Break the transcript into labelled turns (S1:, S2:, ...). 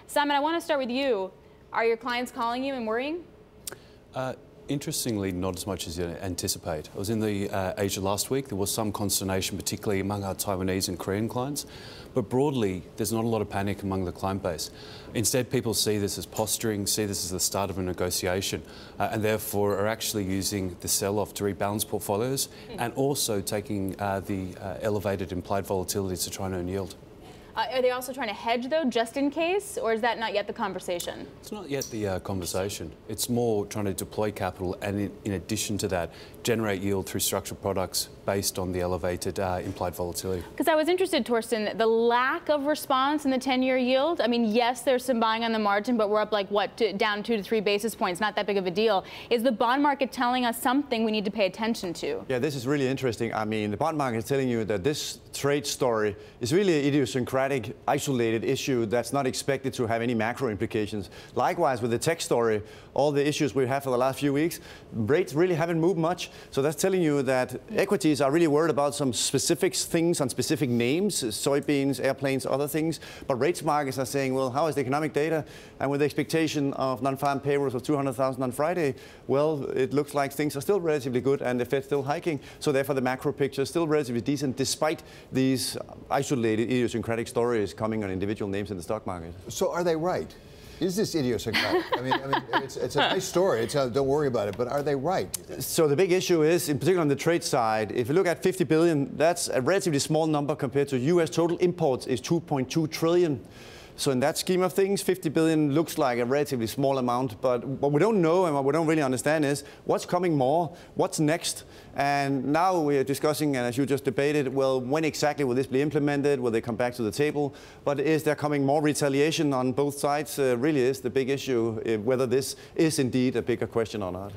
S1: Simon, I want to start with you. Are your clients calling you and worrying?
S2: Interestingly, not as much as you anticipate. I was in Asia last week. There was some consternation, particularly among our Taiwanese and Korean clients. But broadly, there's not a lot of panic among the client base. Instead, people see this as posturing, see this as the start of a negotiation, and therefore are actually using the sell-off to rebalance portfolios and also taking the elevated implied volatility to try and earn yield.
S1: Are they also trying to hedge, though, just in case, or is that not yet the conversation?
S2: It's not yet the conversation. It's more trying to deploy capital and, in addition to that, generate yield through structured products based on the elevated implied volatility.
S1: Because I was interested, Torsten, the lack of response in the 10-year yield. I mean, yes, there's some buying on the margin, but we're up like, what, down 2 to 3 basis points, not that big of a deal. Is the bond market telling us something we need to pay attention to?
S3: Yeah, this is really interesting. I mean, the bond market is telling you that this trade story is really an idiosyncratic, isolated issue that's not expected to have any macro implications. Likewise, with the tech story, all the issues we've had for the last few weeks, rates really haven't moved much. So that's telling you that equities are really worried about some specific things on specific names, soybeans, airplanes, other things. But rates markets are saying, well, how is the economic data? And with the expectation of non-farm payrolls of 200,000 on Friday, well, it looks like things are still relatively good and the Fed's still hiking. So therefore, the macro picture is still relatively decent despite these isolated idiosyncratic stories coming on individual names in the stock market.
S4: So are they right? Is this idiosyncratic? I mean, it's a nice story. Don't worry about it. But are they right?
S3: So the big issue is, in particular on the trade side, if you look at 50 billion, that's a relatively small number compared to U.S. total imports is 2.2 trillion. So in that scheme of things, 50 billion looks like a relatively small amount. But what we don't know and what we don't really understand is what's coming more, what's next. And now we are discussing, and as you just debated, well, when exactly will this be implemented? Will they come back to the table? But is there coming more retaliation on both sides? Really is the big issue, whether this is indeed a bigger question or not.